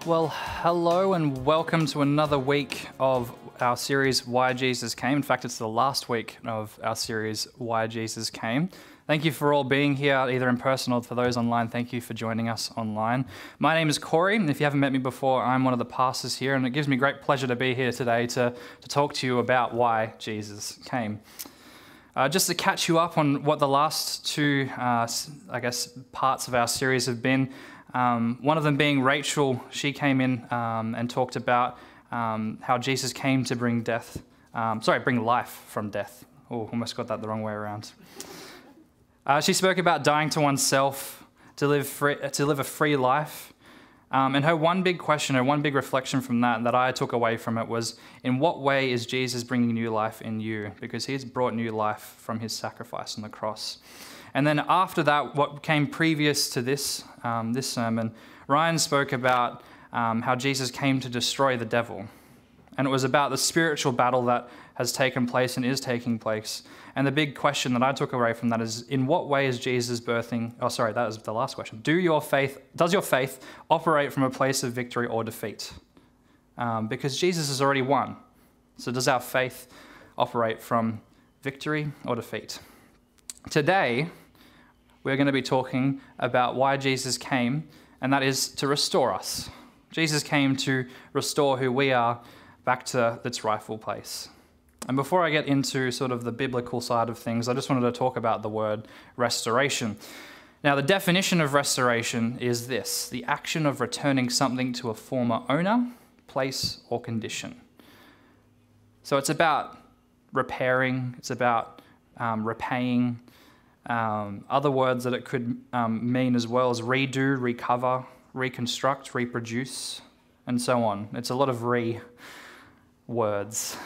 Well, hello and welcome to another week of our series, Why Jesus Came. In fact, it's the last week of our series, Why Jesus Came. Thank you for all being here, either in person or for those online. Thank you for joining us online. My name is Corey, and if you haven't met me before, I'm one of the pastors here, and it gives me great pleasure to be here today to talk to you about why Jesus came. Just to catch you up on what the last two, parts of our series have been. One of them being Rachel. She came in and talked about how Jesus came to bring bring life from death. Oh, almost got that the wrong way around. She spoke about dying to oneself to live a free life. And her one big question, her one big reflection from that I took away from it was, in what way is Jesus bringing new life in you? Because he's brought new life from his sacrifice on the cross. And then after that, what came previous to this sermon, Ryan spoke about how Jesus came to destroy the devil. And it was about the spiritual battle that has taken place and is taking place. And the big question that I took away from that is, in what way is Jesus birthing... Oh, sorry, that was the last question. Does your faith operate from a place of victory or defeat? Because Jesus has already won. So does our faith operate from victory or defeat? Today, we're going to be talking about why Jesus came, and that is to restore us. Jesus came to restore who we are back to its rightful place. And before I get into sort of the biblical side of things, I just wanted to talk about the word restoration. Now, the definition of restoration is this: the action of returning something to a former owner, place, or condition. So it's about repairing, it's about repaying. Other words that it could mean as well as redo, recover, reconstruct, reproduce, and so on. It's a lot of words.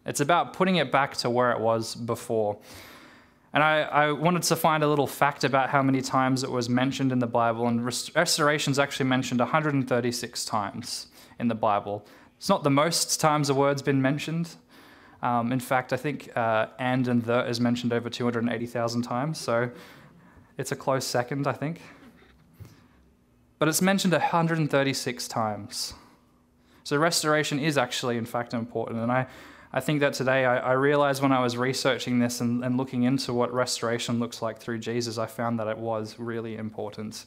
It's about putting it back to where it was before. And I wanted to find a little fact about how many times it was mentioned in the Bible, and restoration is actually mentioned 136 times in the Bible. It's not the most times a word's been mentioned. In fact, I think and the is mentioned over 280,000 times, so it's a close second, I think. But it's mentioned 136 times. So restoration is actually, in fact, important. And I think that today I realized when I was researching this and looking into what restoration looks like through Jesus, I found that it was really important.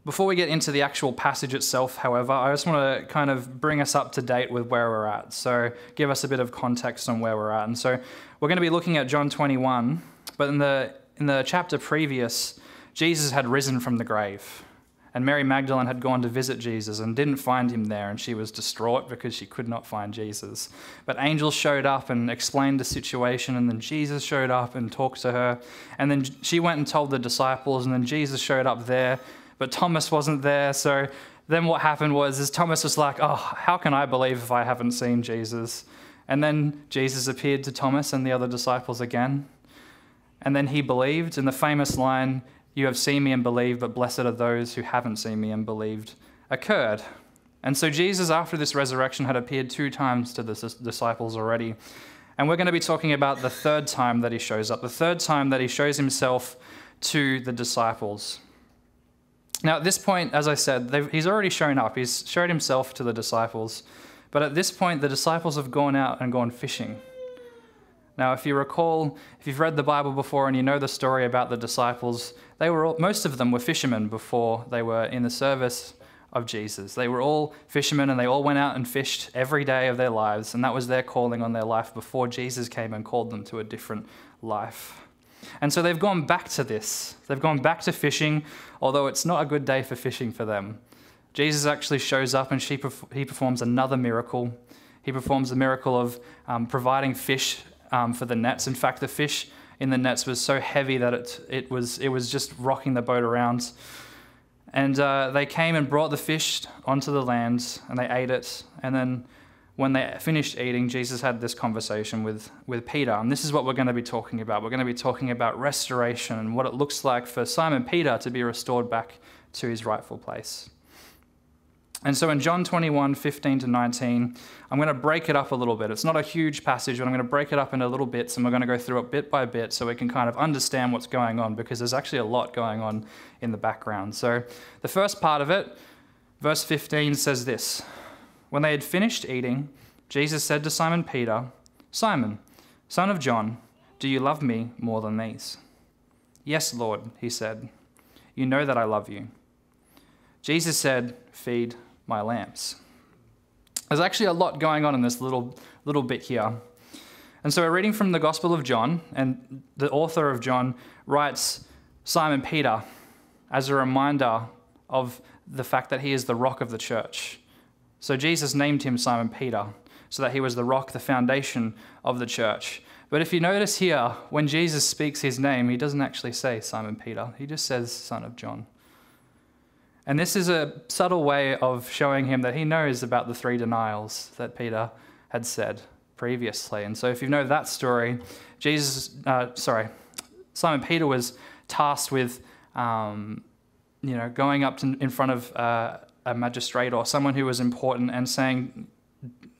Before we get into the actual passage itself, however, I just want to kind of bring us up to date with where we're at. So give us a bit of context on where we're at. And so we're going to be looking at John 21, but in the chapter previous, Jesus had risen from the grave. And Mary Magdalene had gone to visit Jesus and didn't find him there, and she was distraught because she could not find Jesus. But angels showed up and explained the situation, and then Jesus showed up and talked to her. And then she went and told the disciples, and then Jesus showed up there, but Thomas wasn't there. So then what happened was Thomas was like, oh, how can I believe if I haven't seen Jesus? And then Jesus appeared to Thomas and the other disciples again. And then he believed, and the famous line, "You have seen me and believed, but blessed are those who haven't seen me and believed," occurred. And so Jesus, after this resurrection, had appeared 2 times to the disciples already. And we're going to be talking about the third time that he shows up, the third time that he shows himself to the disciples. Now, at this point, as I said, he's already shown up. He's showed himself to the disciples. But at this point, the disciples have gone out and gone fishing. Now, if you recall, if you've read the Bible before and you know the story about the disciples, most of them were fishermen before they were in the service of Jesus. They were all fishermen, and they all went out and fished every day of their lives, and that was their calling on their life before Jesus came and called them to a different life. And so they've gone back to this. They've gone back to fishing, although it's not a good day for fishing for them. Jesus actually shows up and he performs another miracle. He performs the miracle of providing fish for the nets. In fact, the fish in the nets was so heavy that it was just rocking the boat around. And they came and brought the fish onto the land, and they ate it. And then when they finished eating, Jesus had this conversation with Peter. And this is what we're going to be talking about. We're going to be talking about restoration and what it looks like for Simon Peter to be restored back to his rightful place. And so in John 21, 15 to 19, I'm going to break it up a little bit. It's not a huge passage, but I'm going to break it up into little bits, and we're going to go through it bit by bit so we can kind of understand what's going on, because there's actually a lot going on in the background. So the first part of it, Verse 15 says this: "When they had finished eating, Jesus said to Simon Peter, 'Simon, son of John, do you love me more than these?' 'Yes, Lord,' he said. 'You know that I love you.' Jesus said, 'Feed my lambs.'" There's actually a lot going on in this little bit here. And so we're reading from the Gospel of John, and the author of John writes Simon Peter as a reminder of the fact that he is the rock of the church. So Jesus named him Simon Peter, so that he was the rock, the foundation of the church. But if you notice here, when Jesus speaks his name, he doesn't actually say Simon Peter. He just says son of John. And this is a subtle way of showing him that he knows about the 3 denials that Peter had said previously. And so if you know that story, Simon Peter was tasked with going up in front of a magistrate or someone who was important and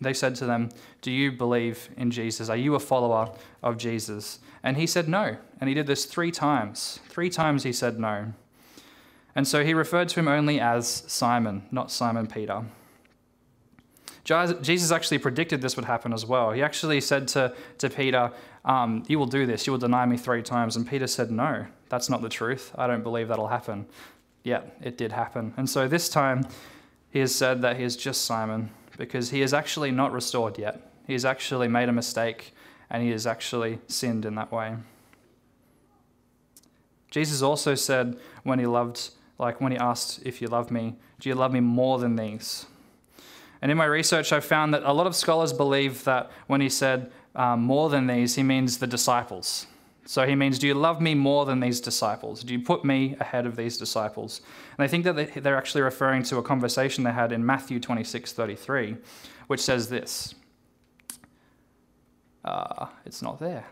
they said to them, "Do you believe in Jesus? Are you a follower of Jesus?" And he said no. And he did this 3 times. 3 times he said no. And so he referred to him only as Simon, not Simon Peter. Jesus actually predicted this would happen as well. He actually said to Peter, "You will do this. You will deny me 3 times." And Peter said, "No, that's not the truth. I don't believe that'll happen." Yet it did happen. And so this time he has said that he is just Simon because he is actually not restored yet. He has actually made a mistake and he has actually sinned in that way. Jesus also said when he asked, "If you love me, do you love me more than these?" And in my research, I found that a lot of scholars believe that when he said more than these, he means the disciples. So he means, do you love me more than these disciples? Do you put me ahead of these disciples? And I think that they're actually referring to a conversation they had in Matthew 26:33, which says this. It's not there.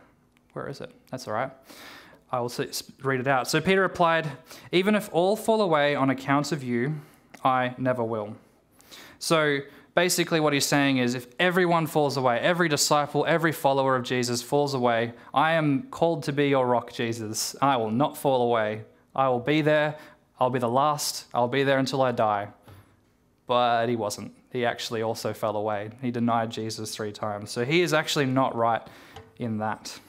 Where is it? That's all right. I will read it out. So Peter replied, "Even if all fall away on account of you, I never will." So basically what he's saying is if everyone falls away, every disciple, every follower of Jesus falls away, I am called to be your rock, Jesus. I will not fall away. I will be there. I'll be the last. I'll be there until I die. But he wasn't. He actually also fell away. He denied Jesus 3 times. So he is actually not right in that.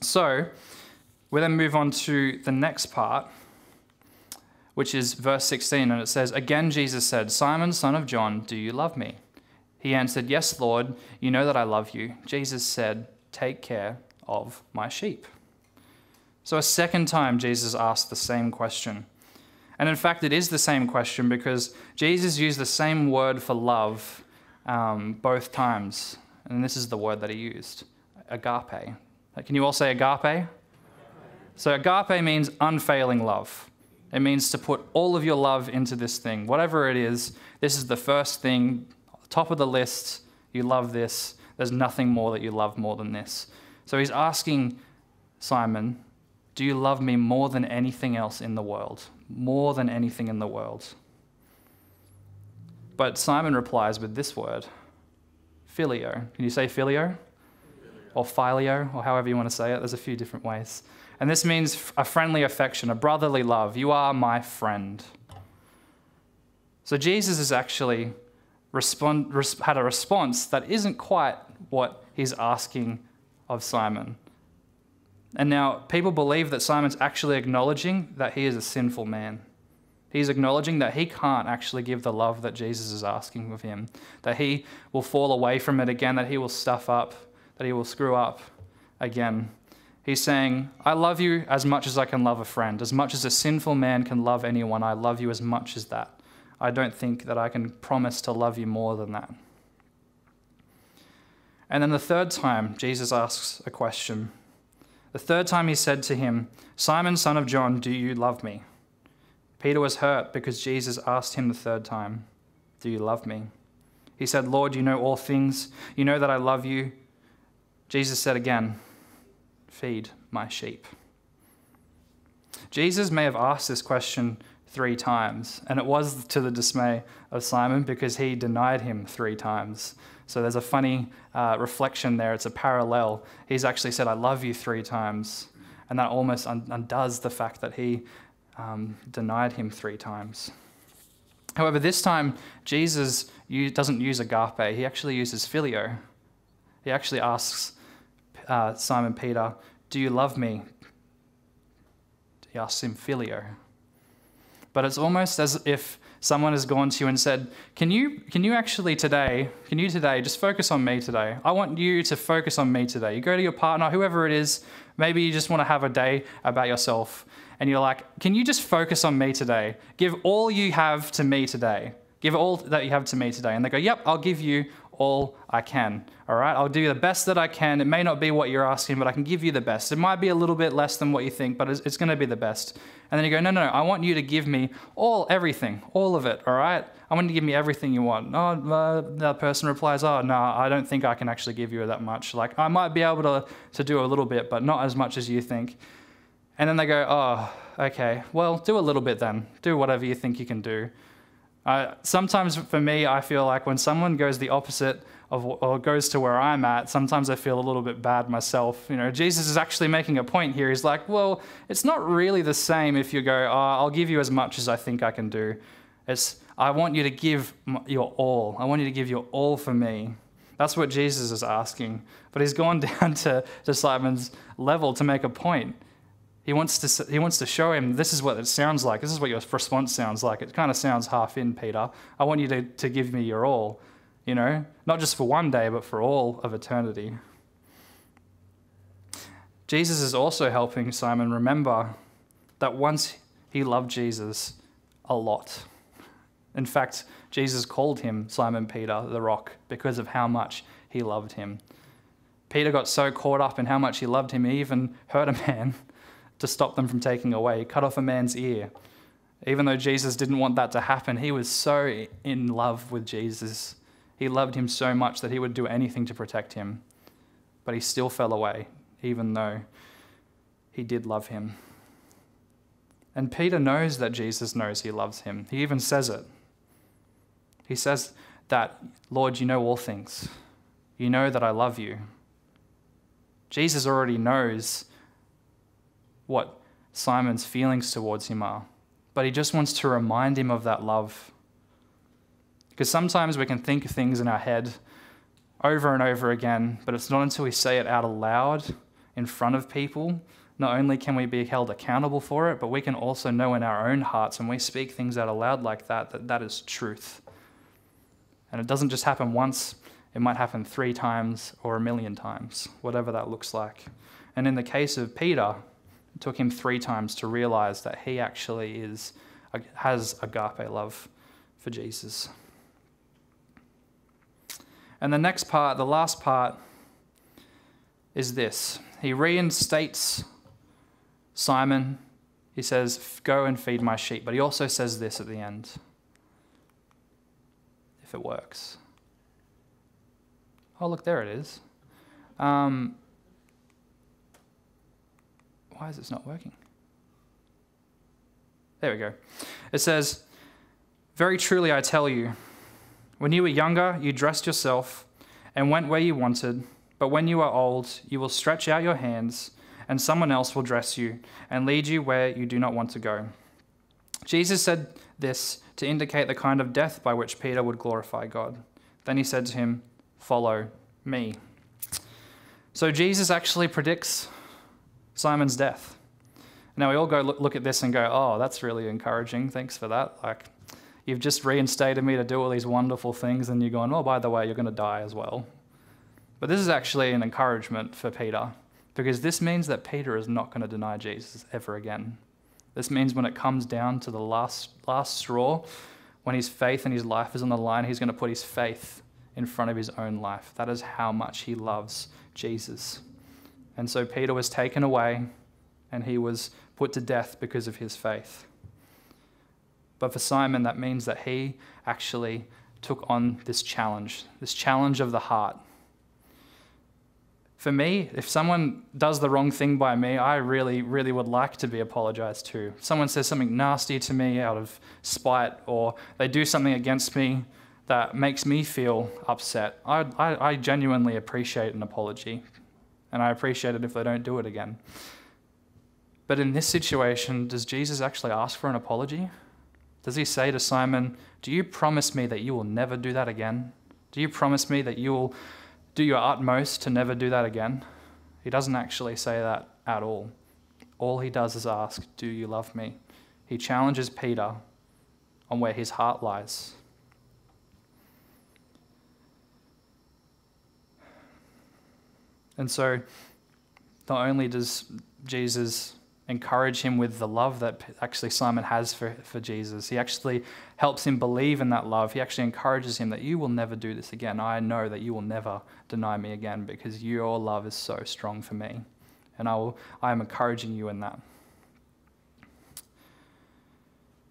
So we then move on to the next part, which is verse 16, and it says, "Again Jesus said, 'Simon, son of John, do you love me?' He answered, 'Yes, Lord, you know that I love you.' Jesus said, 'Take care of my sheep.'" So a second time Jesus asked the same question. And in fact, it is the same question because Jesus used the same word for love both times. And this is the word that he used, agape. Can you all say agape? So agape means unfailing love. It means to put all of your love into this thing. Whatever it is, this is the first thing, top of the list. You love this. There's nothing more that you love more than this. So he's asking Simon, do you love me more than anything else in the world? More than anything in the world. But Simon replies with this word, phileo. Can you say phileo? Or phileo, or however you want to say it. There's a few different ways. And this means a friendly affection, a brotherly love. You are my friend. So Jesus has actually had a response that isn't quite what he's asking of Simon. And now people believe that Simon's actually acknowledging that he is a sinful man. He's acknowledging that he can't actually give the love that Jesus is asking of him, that he will fall away from it again, that he will stuff up, that he will screw up again. He's saying, I love you as much as I can love a friend. As much as a sinful man can love anyone, I love you as much as that. I don't think that I can promise to love you more than that. And then the third time, Jesus asks a question. The third time he said to him, Simon, son of John, do you love me? Peter was hurt because Jesus asked him the third time, do you love me? He said, Lord, you know all things. You know that I love you. Jesus said again, feed my sheep. Jesus may have asked this question 3 times, and it was to the dismay of Simon because he denied him 3 times. So there's a funny reflection there. It's a parallel. He's actually said, I love you 3 times, and that almost undoes the fact that he denied him 3 times. However, this time, Jesus doesn't use agape. He actually uses phileo. He actually asks Simon Peter, do you love me? He asks him phileo. But it's almost as if someone has gone to you and said, can you today just focus on me today? I want you to focus on me today. You go to your partner, whoever it is, maybe you just want to have a day about yourself, and you're like, can you just focus on me today? Give all you have to me today. Give all that you have to me today. And they go, yep, I'll give you all I can. All right, I'll do the best that I can. It may not be what you're asking, but I can give you the best. It might be a little bit less than what you think, but it's going to be the best. And then you go, no, I want you to give me everything, all of it, all right? I want you to give me everything you want. That person replies, no, I don't think I can actually give you that much. Like, I might be able to do a little bit, but not as much as you think. And then they go, oh, okay, well, do a little bit then. Do whatever you think you can do. Sometimes for me, I feel like when someone goes the opposite or goes to where I'm at, sometimes I feel a little bit bad myself. You know, Jesus is actually making a point here. He's like, well, it's not really the same if you go, I'll give you as much as I think I can do. I want you to give your all. I want you to give your all for me. That's what Jesus is asking. But he's gone down to Simon's level to make a point. He wants to show him, this is what it sounds like. This is what your response sounds like. It kind of sounds half in, Peter. I want you to give me your all, you know, not just for one day, but for all of eternity. Jesus is also helping Simon remember that once he loved Jesus a lot. In fact, Jesus called him Simon Peter, the rock, because of how much he loved him. Peter got so caught up in how much he loved him, he even hurt a man to stop them from taking away. He cut off a man's ear. Even though Jesus didn't want that to happen, he was so in love with Jesus. He loved him so much that he would do anything to protect him. But he still fell away, even though he did love him. And Peter knows that Jesus knows he loves him. He even says it. He says that, Lord, you know all things. You know that I love you. Jesus already knows what Simon's feelings towards him are, but he just wants to remind him of that love. Because sometimes we can think of things in our head over and over again, but it's not until we say it out aloud in front of people, not only can we be held accountable for it, but we can also know in our own hearts when we speak things out aloud like that is truth. And it doesn't just happen once, it might happen 3 times or 1,000,000 times, whatever that looks like. And in the case of Peter, it took him 3 times to realize that he actually has agape love for Jesus. And the next part, the last part, is this. He reinstates Simon. He says, go and feed my sheep. But he also says this at the end. If it works. Oh, look, there it is. Why is this not working? There we go. It says, very truly I tell you, when you were younger, you dressed yourself and went where you wanted, but when you are old, you will stretch out your hands, and someone else will dress you and lead you where you do not want to go. Jesus said this to indicate the kind of death by which Peter would glorify God. Then he said to him, follow me. So Jesus actually predicts Simon's death. Now we all go look at this and go, oh, that's really encouraging. Thanks for that. Like, you've just reinstated me to do all these wonderful things, and you're going, oh, by the way, you're going to die as well. But this is actually an encouragement for Peter, because this means that Peter is not going to deny Jesus ever again. This means when it comes down to the last straw, when his faith and his life is on the line, he's going to put his faith in front of his own life. That is how much he loves Jesus. And so Peter was taken away, and he was put to death because of his faith. But for Simon, that means that he actually took on this challenge of the heart. For me, if someone does the wrong thing by me, I really, really would like to be apologized to. If someone says something nasty to me out of spite, or they do something against me that makes me feel upset, I genuinely appreciate an apology. And I appreciate it if they don't do it again. But in this situation, does Jesus actually ask for an apology? Does he say to Simon, do you promise me that you will never do that again? Do you promise me that you will do your utmost to never do that again? He doesn't actually say that at all. All he does is ask, do you love me? He challenges Peter on where his heart lies. And so, not only does Jesus encourage him with the love that actually Simon has for Jesus, he actually helps him believe in that love. He actually encourages him that you will never do this again. I know that you will never deny me again because your love is so strong for me. And I am encouraging you in that.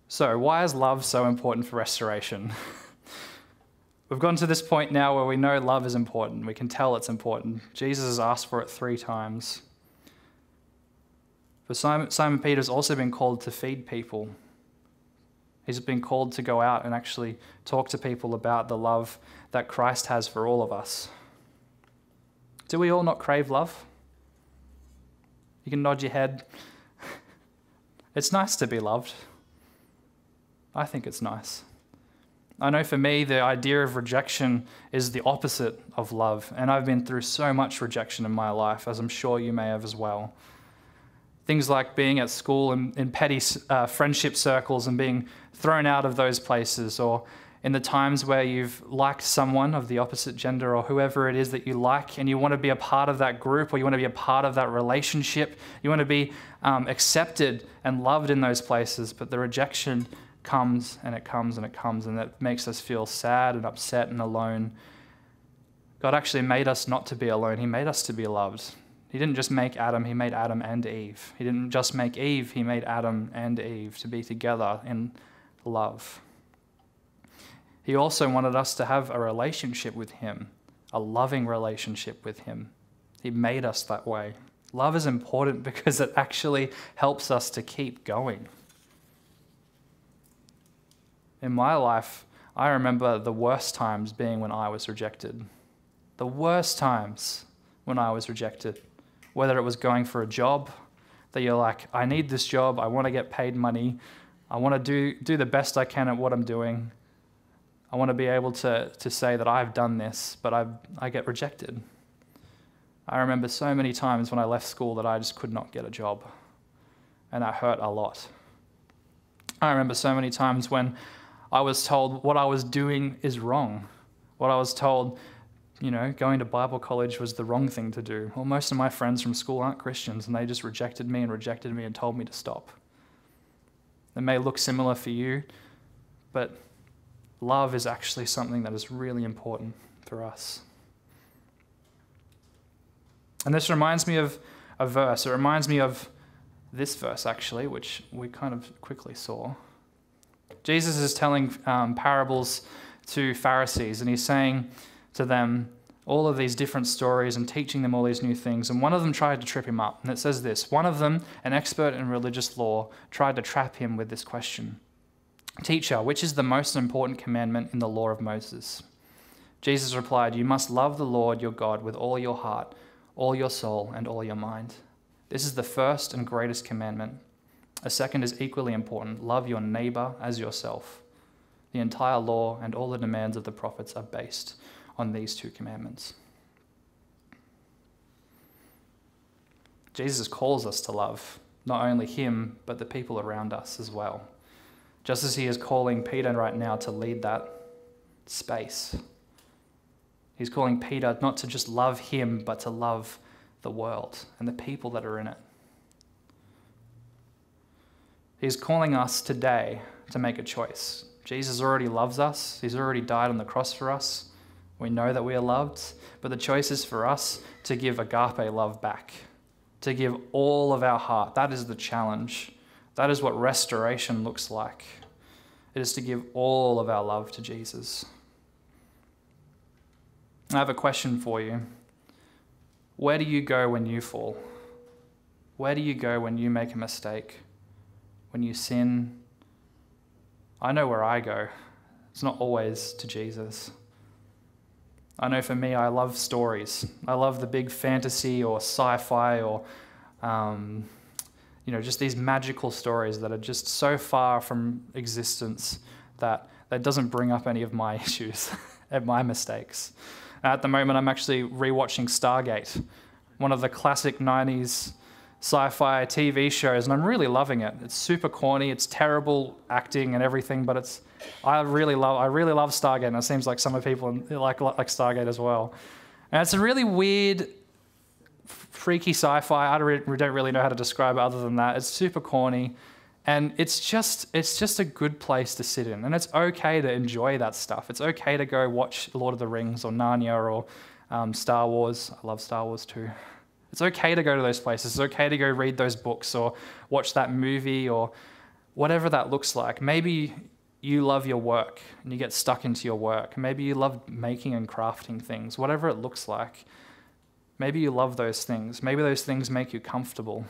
So, why is love so important for restoration? We've gotten to this point now where we know love is important. We can tell it's important. Jesus has asked for it 3 times. But Simon Peter's also been called to feed people. He's been called to go out and actually talk to people about the love that Christ has for all of us. Do we all not crave love? You can nod your head. It's nice to be loved. I think it's nice. I know for me, the idea of rejection is the opposite of love, and I've been through so much rejection in my life, as I'm sure you may have as well. Things like being at school in petty friendship circles and being thrown out of those places, or in the times where you've liked someone of the opposite gender or whoever it is that you like, and you want to be a part of that group, or you want to be a part of that relationship. You want to be accepted and loved in those places, but the rejection comes and it comes and it comes, and that makes us feel sad and upset and alone. God actually made us not to be alone. He made us to be loved. He didn't just make Adam, he made Adam and Eve. He didn't just make Eve, he made Adam and Eve to be together in love. He also wanted us to have a relationship with him, a loving relationship with him. He made us that way. Love is important because it actually helps us to keep going. In my life, I remember the worst times being when I was rejected. The worst times when I was rejected. Whether it was going for a job, that you're like, I need this job, I want to get paid money, I want to do the best I can at what I'm doing. I want to be able to say that I've done this, but I get rejected. I remember so many times when I left school that I just could not get a job, and that hurt a lot. I remember so many times when I was told what I was doing is wrong. What I was told, going to Bible college was the wrong thing to do. Well, most of my friends from school aren't Christians, and they just rejected me and told me to stop. It may look similar for you, but love is actually something that is really important for us. And this reminds me of a verse. It reminds me of this verse, actually, which we kind of quickly saw. Jesus is telling parables to Pharisees, and he's saying to them all of these different stories and teaching them all these new things. And one of them tried to trip him up. And it says this: one of them, an expert in religious law, tried to trap him with this question. Teacher, which is the most important commandment in the law of Moses? Jesus replied, you must love the Lord your God with all your heart, all your soul, and all your mind. This is the first and greatest commandment. A second is equally important. Love your neighbor as yourself. The entire law and all the demands of the prophets are based on these 2 commandments. Jesus calls us to love not only him, but the people around us as well. Just as he is calling Peter right now to lead that space. He's calling Peter not to just love him, but to love the world and the people that are in it. He's calling us today to make a choice. Jesus already loves us. He's already died on the cross for us. We know that we are loved, but the choice is for us to give agape love back, to give all of our heart. That is the challenge. That is what restoration looks like. It is to give all of our love to Jesus. I have a question for you. Where do you go when you fall? Where do you go when you make a mistake? When you sin? I know where I go. It's not always to Jesus. I know for me, I love stories. I love the big fantasy or sci-fi or just these magical stories that are just so far from existence that doesn't bring up any of my issues and my mistakes. At the moment, I'm actually rewatching Stargate, one of the classic 90s sci-fi TV shows, and I'm really loving it. It's super corny, it's terrible acting and everything, but I really love Stargate, and it seems like some of people like Stargate as well. And it's a really weird, freaky sci-fi. I don't really know how to describe it other than that. It's super corny, and it's just a good place to sit in, and it's okay to enjoy that stuff. It's okay to go watch Lord of the Rings or Narnia or Star Wars. I love Star Wars too. It's okay to go to those places. It's okay to go read those books or watch that movie or whatever that looks like. Maybe you love your work and you get stuck into your work. Maybe you love making and crafting things, whatever it looks like. Maybe you love those things. Maybe those things make you comfortable,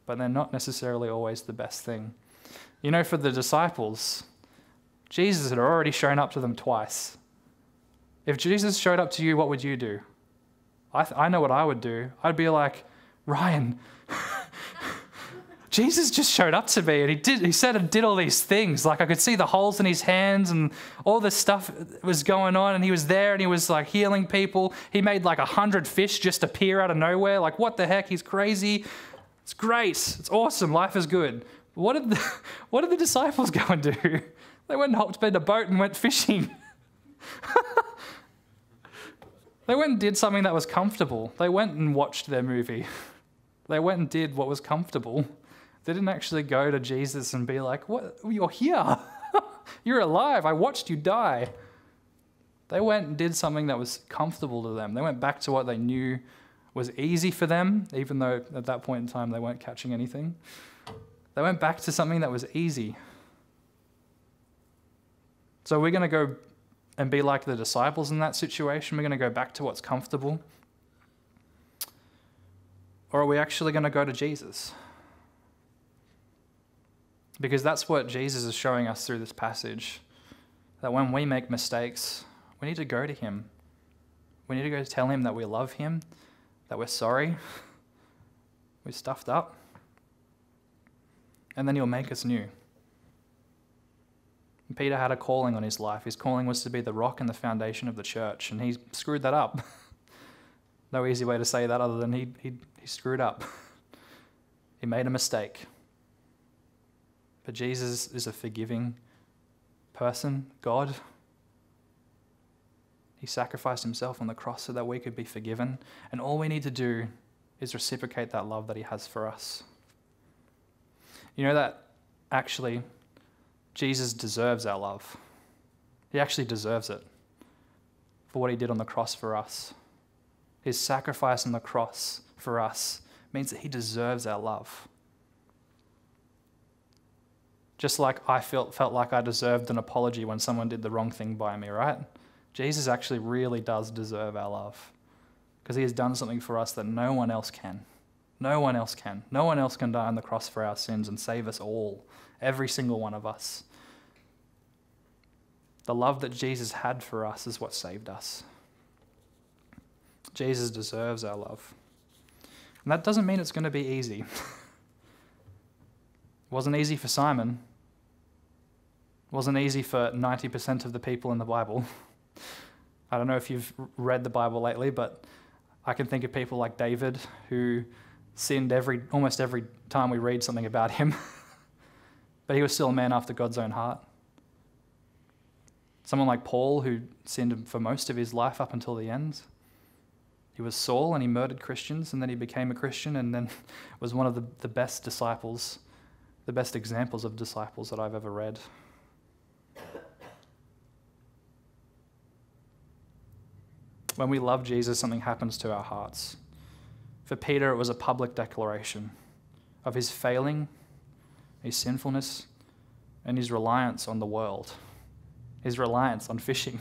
but they're not necessarily always the best thing. For the disciples, Jesus had already shown up to them twice. If Jesus showed up to you, what would you do? I know what I would do. I'd be like, Ryan, Jesus just showed up to me, and he said and did all these things. Like, I could see the holes in his hands and all this stuff was going on, and he was there and he was like healing people. He made like 100 fish just appear out of nowhere. Like, what the heck? He's crazy. It's great. It's awesome. Life is good. What did the disciples go and do? They went and hopped in a boat and went fishing. They went and did something that was comfortable. They went and watched their movie. They went and did what was comfortable. They didn't actually go to Jesus and be like, "What? You're here. You're alive. I watched you die." They went and did something that was comfortable to them. They went back to what they knew was easy for them, even though at that point in time they weren't catching anything. They went back to something that was easy. So we're going to go and be like the disciples in that situation? We're going to go back to what's comfortable? Or are we actually going to go to Jesus? Because that's what Jesus is showing us through this passage, that when we make mistakes, we need to go to him. We need to go tell him that we love him, that we're sorry, we stuffed up, and then he'll make us new. Peter had a calling on his life. His calling was to be the rock and the foundation of the church, and he screwed that up. No easy way to say that other than he screwed up. He made a mistake. But Jesus is a forgiving person, God. He sacrificed himself on the cross so that we could be forgiven, and all we need to do is reciprocate that love that he has for us. You know that actually Jesus deserves our love. He actually deserves it for what he did on the cross for us. His sacrifice on the cross for us means that he deserves our love. Just like I felt like I deserved an apology when someone did the wrong thing by me, right? Jesus actually really does deserve our love because he has done something for us that no one else can. No one else can. No one else can die on the cross for our sins and save us all, every single one of us. The love that Jesus had for us is what saved us. Jesus deserves our love. And that doesn't mean it's going to be easy. It wasn't easy for Simon. It wasn't easy for 90% of the people in the Bible. I don't know if you've read the Bible lately, but I can think of people like David who sinned almost every time we read something about him. But he was still a man after God's own heart. Someone like Paul who sinned for most of his life up until the end. He was Saul and he murdered Christians, and then he became a Christian and then was one of the best disciples, the best examples of disciples that I've ever read. When we love Jesus, something happens to our hearts. For Peter, it was a public declaration of his failing, his sinfulness, and his reliance on the world, his reliance on fishing.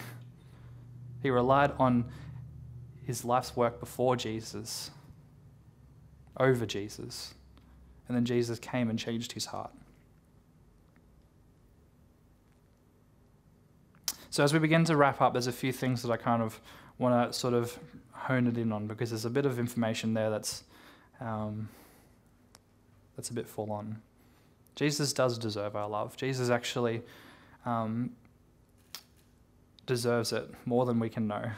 He relied on his life's work before Jesus, over Jesus, and then Jesus came and changed his heart. So as we begin to wrap up, there's a few things that I kind of want to sort of hone it in on, because there's a bit of information there that's that's a bit full on. Jesus does deserve our love. Jesus actually deserves it more than we can know.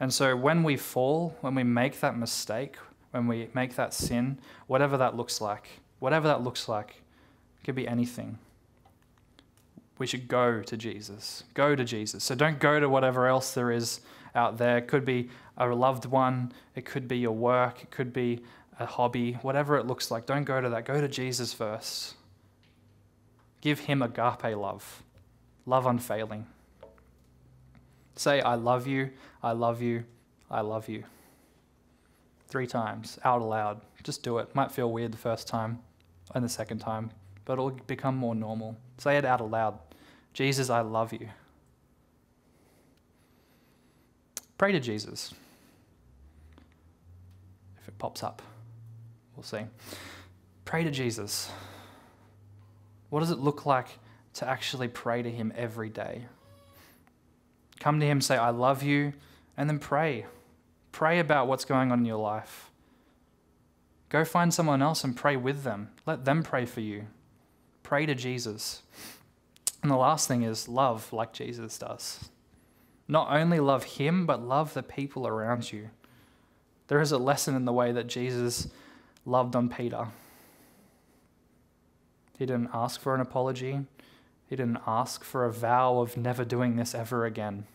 And so when we fall, when we make that mistake, when we make that sin, whatever that looks like, it could be anything. We should go to Jesus. Go to Jesus. So don't go to whatever else there is out there. It could be a loved one. It could be your work. It could be a hobby. Whatever it looks like, don't go to that. Go to Jesus first. Give him agape love. Love unfailing. Say, I love you, I love you, I love you. 3 times, out loud. Just do it. Might feel weird the first time and the second time, but it'll become more normal. Say it out loud. Jesus, I love you. Pray to Jesus. If it pops up, we'll see. Pray to Jesus. What does it look like to actually pray to him every day? Come to him, say, I love you, and then pray. Pray about what's going on in your life. Go find someone else and pray with them. Let them pray for you. Pray to Jesus. And the last thing is love like Jesus does. Not only love him, but love the people around you. There is a lesson in the way that Jesus loved on Peter. He didn't ask for an apology. He didn't ask for a vow of never doing this ever again.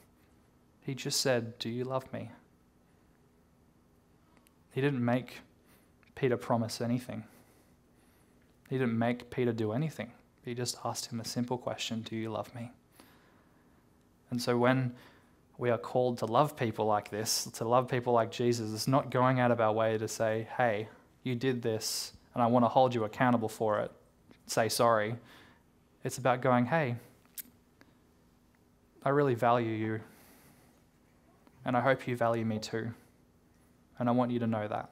He just said, do you love me? He didn't make Peter promise anything. He didn't make Peter do anything. He just asked him a simple question, do you love me? And so when we are called to love people like this, to love people like Jesus, it's not going out of our way to say, hey, you did this and I want to hold you accountable for it. Say sorry. It's about going, hey, I really value you, and I hope you value me too, and I want you to know that.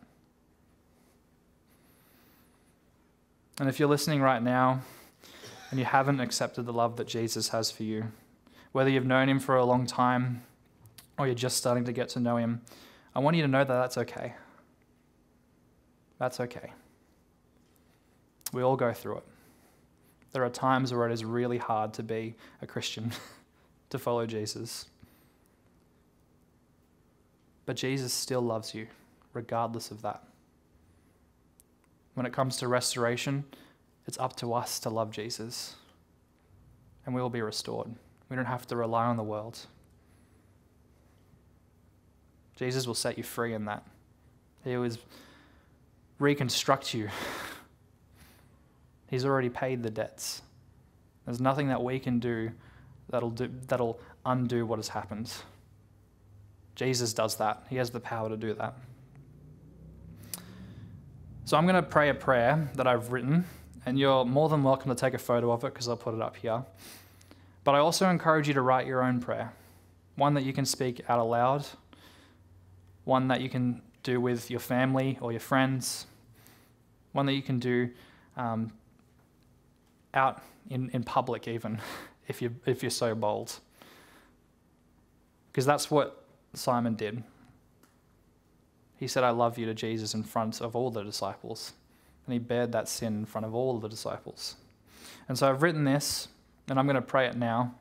And if you're listening right now and you haven't accepted the love that Jesus has for you, whether you've known him for a long time or you're just starting to get to know him, I want you to know that that's okay. That's okay. We all go through it. There are times where it is really hard to be a Christian, to follow Jesus. But Jesus still loves you, regardless of that. When it comes to restoration, it's up to us to love Jesus, and we will be restored. We don't have to rely on the world. Jesus will set you free in that. He will reconstruct you. He's already paid the debts. There's nothing that we can do that'll undo what has happened. Jesus does that. He has the power to do that. So I'm going to pray a prayer that I've written, and you're more than welcome to take a photo of it because I'll put it up here. But I also encourage you to write your own prayer, one that you can speak out aloud, one that you can do with your family or your friends, one that you can do out in public even, if you're so bold. Because that's what Simon did. He said, I love you to Jesus in front of all the disciples. And he bared that sin in front of all the disciples. And so I've written this, and I'm going to pray it now.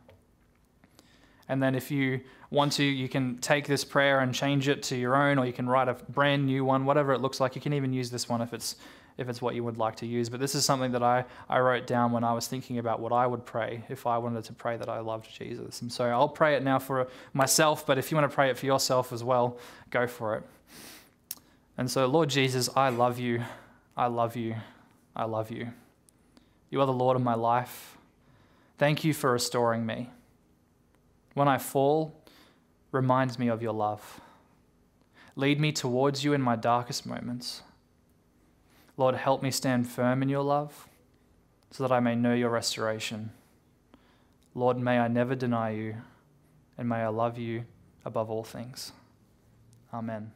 And then if you want to, you can take this prayer and change it to your own, or you can write a brand new one, whatever it looks like. You can even use this one if it's what you would like to use. But this is something that I wrote down when I was thinking about what I would pray if I wanted to pray that I loved Jesus. And so I'll pray it now for myself, but if you want to pray it for yourself as well, go for it. And so, Lord Jesus, I love you. I love you. I love you. You are the Lord of my life. Thank you for restoring me. When I fall, remind me of your love. Lead me towards you in my darkest moments. Lord, help me stand firm in your love so that I may know your restoration. Lord, may I never deny you, and may I love you above all things. Amen.